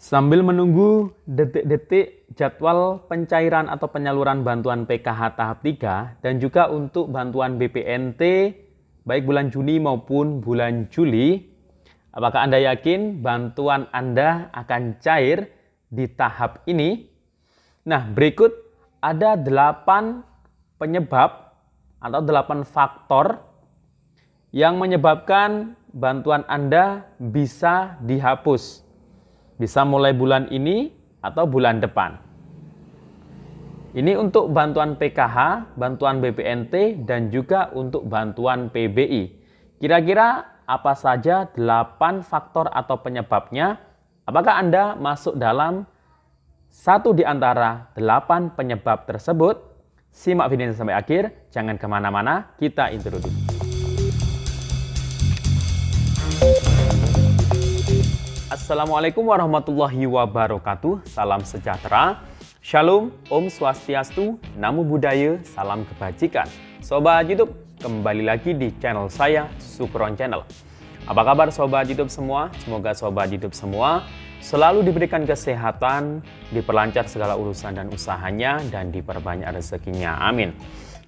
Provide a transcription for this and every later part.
Sambil menunggu detik-detik jadwal pencairan atau penyaluran bantuan PKH tahap 3 dan juga untuk bantuan BPNT baik bulan Juni maupun bulan Juli, apakah Anda yakin bantuan Anda akan cair di tahap ini? Nah, berikut ada 8 penyebab atau 8 faktor yang menyebabkan bantuan Anda bisa dihapus. Bisa mulai bulan ini atau bulan depan. Ini untuk bantuan PKH, bantuan BPNT, dan juga untuk bantuan PBI. Kira-kira apa saja 8 faktor atau penyebabnya? Apakah Anda masuk dalam satu di antara 8 penyebab tersebut? Simak video ini sampai akhir, jangan kemana-mana, kita intro dulu. Assalamualaikum warahmatullahi wabarakatuh. Salam sejahtera, Shalom, Om Swastiastu, Namo Buddhaya, salam kebajikan. Sobat YouTube, kembali lagi di channel saya, Sukron Channel. Apa kabar Sobat YouTube semua? Semoga Sobat YouTube semua selalu diberikan kesehatan, diperlancar segala urusan dan usahanya, dan diperbanyak rezekinya. Amin.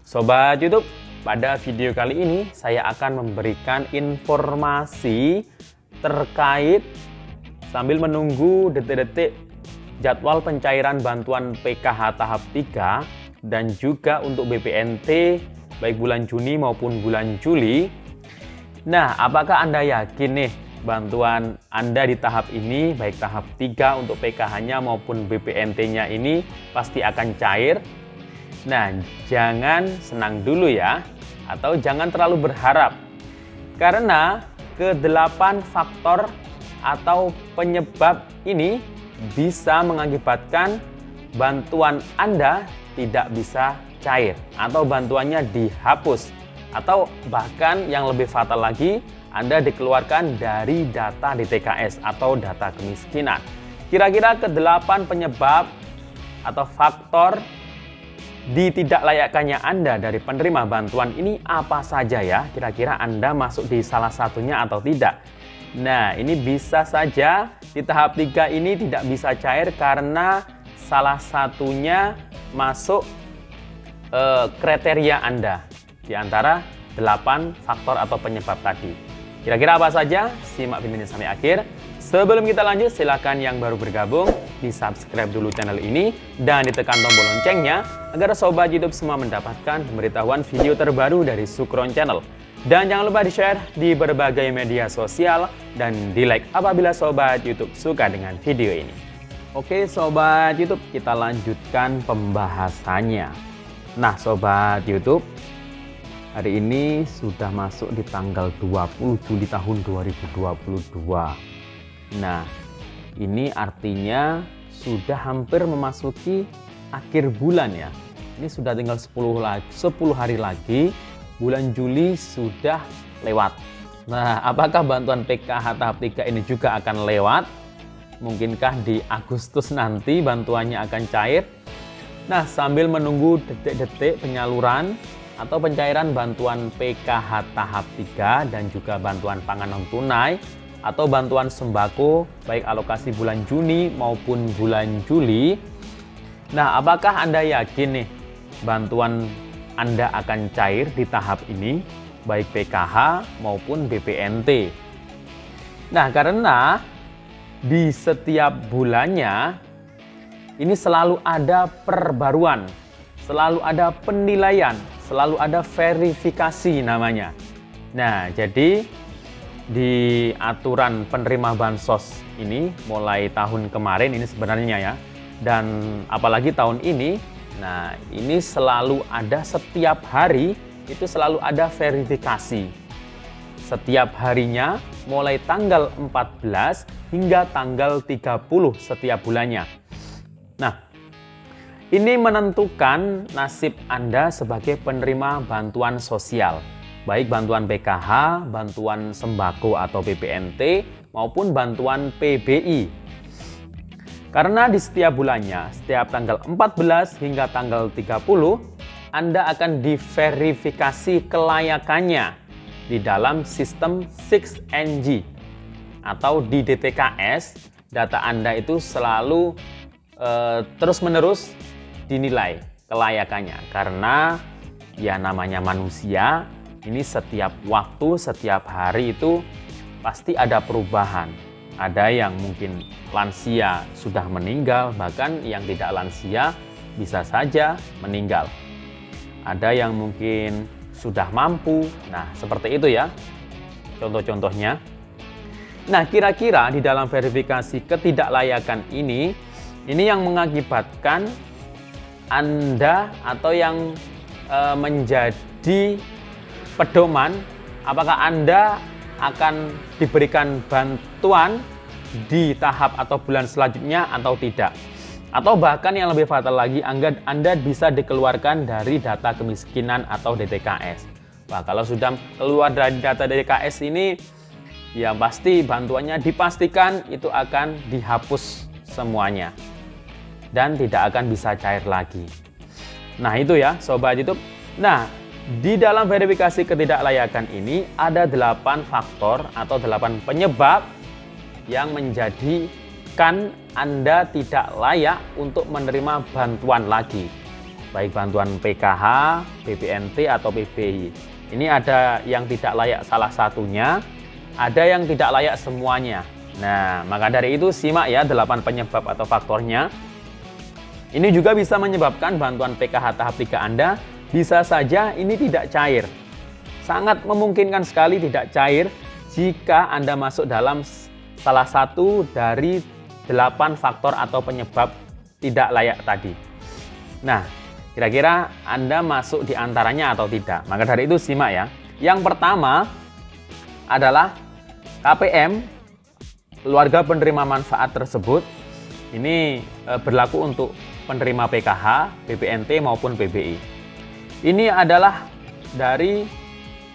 Sobat YouTube, pada video kali ini saya akan memberikan informasi terkait sambil menunggu detik-detik jadwal pencairan bantuan PKH tahap 3 dan juga untuk BPNT baik bulan Juni maupun bulan Juli. Nah, apakah Anda yakin nih bantuan Anda di tahap ini baik tahap 3 untuk PKH-nya maupun BPNT-nya ini pasti akan cair? Nah, jangan senang dulu ya, atau jangan terlalu berharap. Karena ke-8 faktor atau penyebab ini bisa mengakibatkan bantuan Anda tidak bisa cair atau bantuannya dihapus, atau bahkan yang lebih fatal lagi, Anda dikeluarkan dari data DTKS atau data kemiskinan. Kira-kira ke-8 penyebab atau faktor ditidaklayakkannya Anda dari penerima bantuan ini apa saja ya? Kira-kira Anda masuk di salah satunya atau tidak? Nah, ini bisa saja di tahap 3 ini tidak bisa cair karena salah satunya masuk kriteria Anda di antara 8 faktor atau penyebab tadi. Kira-kira apa saja? Simak video ini sampai akhir. Sebelum kita lanjut, silakan yang baru bergabung di subscribe dulu channel ini dan ditekan tombol loncengnya agar Sobat YouTube semua mendapatkan pemberitahuan video terbaru dari Sukron Channel. Dan jangan lupa di-share di berbagai media sosial dan di-like apabila Sobat YouTube suka dengan video ini. Oke Sobat YouTube, kita lanjutkan pembahasannya. Nah Sobat YouTube, hari ini sudah masuk di tanggal 20 Juli tahun 2022. Nah, ini artinya sudah hampir memasuki akhir bulan ya. Ini sudah tinggal 10 hari lagi. Bulan Juli sudah lewat. Nah, apakah bantuan PKH tahap 3 ini juga akan lewat? Mungkinkah di Agustus nanti bantuannya akan cair? Nah, sambil menunggu detik-detik penyaluran atau pencairan bantuan PKH tahap 3 dan juga bantuan pangan non tunai atau bantuan sembako baik alokasi bulan Juni maupun bulan Juli. Nah, apakah Anda yakin nih bantuan Anda akan cair di tahap ini, baik PKH maupun BPNT. Nah, karena di setiap bulannya ini selalu ada perbaruan, selalu ada penilaian, selalu ada verifikasi namanya. Nah, jadi di aturan penerima bansos ini mulai tahun kemarin ini sebenarnya ya, dan apalagi tahun ini. Nah, ini selalu ada setiap hari, itu selalu ada verifikasi. Setiap harinya, mulai tanggal 14 hingga tanggal 30 setiap bulannya. Nah, ini menentukan nasib Anda sebagai penerima bantuan sosial. Baik bantuan PKH, bantuan sembako atau BPNT, maupun bantuan PBI. Karena di setiap bulannya, setiap tanggal 14 hingga tanggal 30, Anda akan diverifikasi kelayakannya di dalam sistem 6NG atau di DTKS data Anda itu selalu terus-menerus dinilai kelayakannya. Karena ya namanya manusia, ini setiap waktu, setiap hari itu pasti ada perubahan. Ada yang mungkin lansia sudah meninggal, bahkan yang tidak lansia bisa saja meninggal. Ada yang mungkin sudah mampu. Nah, seperti itu ya contoh-contohnya. Nah, kira-kira di dalam verifikasi ketidaklayakan ini yang mengakibatkan Anda atau yang menjadi pedoman apakah Anda akan diberikan bantuan di tahap atau bulan selanjutnya atau tidak. Atau bahkan yang lebih fatal lagi, Anda bisa dikeluarkan dari data kemiskinan atau DTKS. Wah, kalau sudah keluar dari data DTKS ini, ya pasti bantuannya dipastikan itu akan dihapus semuanya. Dan tidak akan bisa cair lagi. Nah itu ya Sobat YouTube. Nah, di dalam verifikasi ketidaklayakan ini ada 8 faktor atau 8 penyebab yang menjadikan Anda tidak layak untuk menerima bantuan lagi. Baik bantuan PKH, BPNT atau PBI. Ini ada yang tidak layak salah satunya, ada yang tidak layak semuanya. Nah, maka dari itu simak ya 8 penyebab atau faktornya. Ini juga bisa menyebabkan bantuan PKH tahap 3 Anda bisa saja ini tidak cair. Sangat memungkinkan sekali tidak cair jika Anda masuk dalam salah satu dari 8 faktor atau penyebab tidak layak tadi. Nah, kira-kira Anda masuk di antaranya atau tidak? Maka dari itu simak ya. Yang pertama adalah KPM, keluarga penerima manfaat tersebut, ini berlaku untuk penerima PKH, BPNT maupun PBI. Ini adalah dari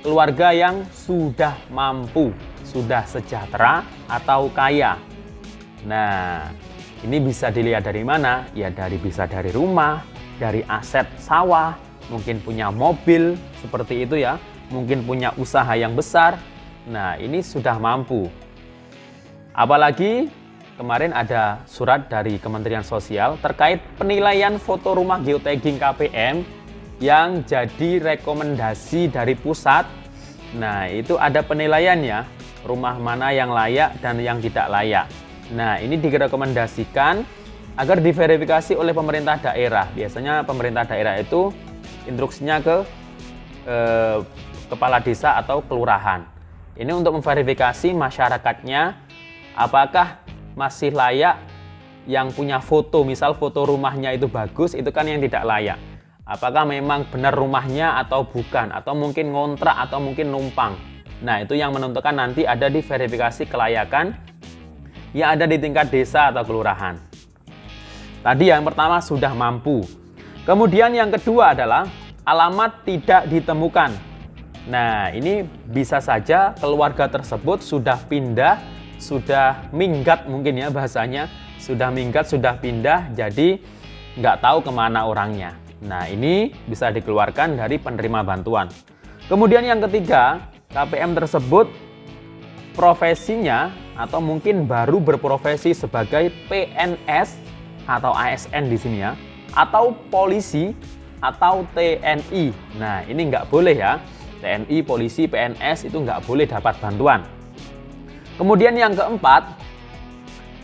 keluarga yang sudah mampu, sudah sejahtera atau kaya. Nah, ini bisa dilihat dari mana? Ya bisa dari rumah, dari aset sawah, mungkin punya mobil, seperti itu ya. Mungkin punya usaha yang besar. Nah, ini sudah mampu. Apalagi kemarin ada surat dari Kementerian Sosial terkait penilaian foto rumah geotagging KPM yang jadi rekomendasi dari pusat. Nah, itu ada penilaiannya, rumah mana yang layak dan yang tidak layak. Nah, ini direkomendasikan agar diverifikasi oleh pemerintah daerah. Biasanya pemerintah daerah itu instruksinya ke kepala desa atau kelurahan. Ini untuk memverifikasi masyarakatnya apakah masih layak yang punya foto, misal foto rumahnya itu bagus, itu kan yang tidak layak. Apakah memang benar rumahnya atau bukan, atau mungkin ngontrak atau mungkin numpang. Nah, itu yang menentukan nanti ada di verifikasi kelayakan yang ada di tingkat desa atau kelurahan. Tadi yang pertama sudah mampu. Kemudian yang kedua adalah alamat tidak ditemukan. Nah, ini bisa saja keluarga tersebut sudah pindah, sudah minggat mungkin ya bahasanya, sudah minggat, sudah pindah, jadi nggak tahu kemana orangnya. Nah, ini bisa dikeluarkan dari penerima bantuan. Kemudian yang ketiga, KPM tersebut profesinya atau mungkin baru berprofesi sebagai PNS atau ASN di sini ya, atau polisi atau TNI. Nah, ini nggak boleh ya. TNI, polisi, PNS itu nggak boleh dapat bantuan. Kemudian yang keempat,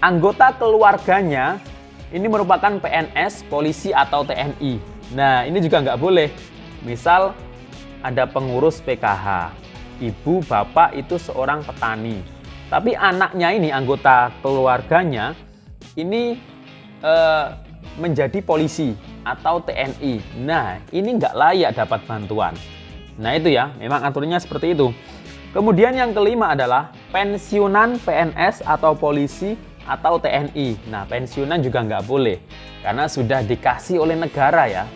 anggota keluarganya ini merupakan PNS, polisi atau TNI. Nah, ini juga nggak boleh. Misal ada pengurus PKH, ibu bapak itu seorang petani, tapi anaknya ini anggota keluarganya ini menjadi polisi atau TNI. Nah, ini nggak layak dapat bantuan. Nah, itu ya, memang aturannya seperti itu. Kemudian yang kelima adalah pensiunan PNS atau polisi atau TNI. Nah, pensiunan juga nggak boleh karena sudah dikasih oleh negara ya,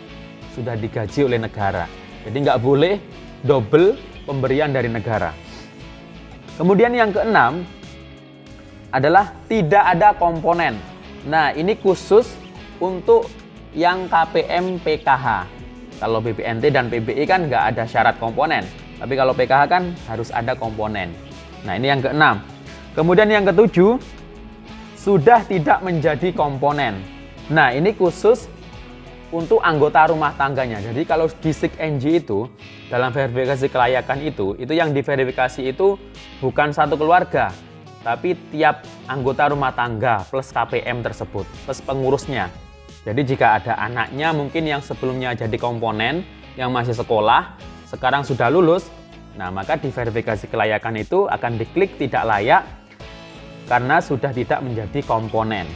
sudah digaji oleh negara. Jadi nggak boleh double pemberian dari negara. Kemudian yang keenam adalah tidak ada komponen. Nah, ini khusus untuk yang KPM PKH. Kalau BPNT dan PBI kan nggak ada syarat komponen. Tapi kalau PKH kan harus ada komponen. Nah, ini yang keenam. Kemudian yang ketujuh, sudah tidak menjadi komponen. Nah, ini khusus untuk anggota rumah tangganya. Jadi kalau di SIG-NG itu, dalam verifikasi kelayakan itu yang diverifikasi itu bukan satu keluarga, tapi tiap anggota rumah tangga plus KPM tersebut, plus pengurusnya. Jadi jika ada anaknya mungkin yang sebelumnya jadi komponen, yang masih sekolah, sekarang sudah lulus, nah maka diverifikasi kelayakan itu akan diklik tidak layak karena sudah tidak menjadi komponen.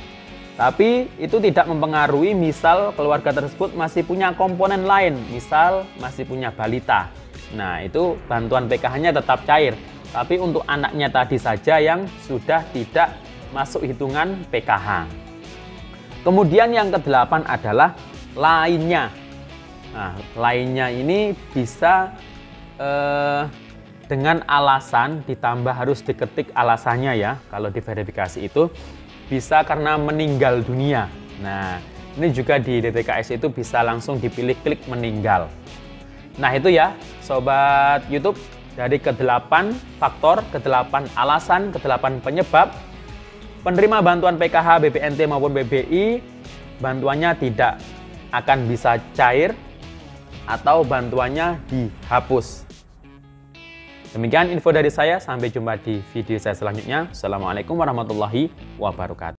Tapi itu tidak mempengaruhi misal keluarga tersebut masih punya komponen lain, misal masih punya balita. Nah, itu bantuan PKH-nya tetap cair. Tapi untuk anaknya tadi saja yang sudah tidak masuk hitungan PKH. Kemudian yang ke-8 adalah lainnya. Nah, lainnya ini bisa dengan alasan ditambah harus diketik alasannya ya, kalau diverifikasi itu. Bisa karena meninggal dunia. Nah, ini juga di DTKS itu bisa langsung dipilih klik meninggal. Nah, itu ya, Sobat YouTube, dari ke-8 faktor, ke-8 alasan, ke-8 penyebab, penerima bantuan PKH, BPNT maupun BBI, bantuannya tidak akan bisa cair atau bantuannya dihapus. Demikian info dari saya, sampai jumpa di video saya selanjutnya. Assalamualaikum warahmatullahi wabarakatuh.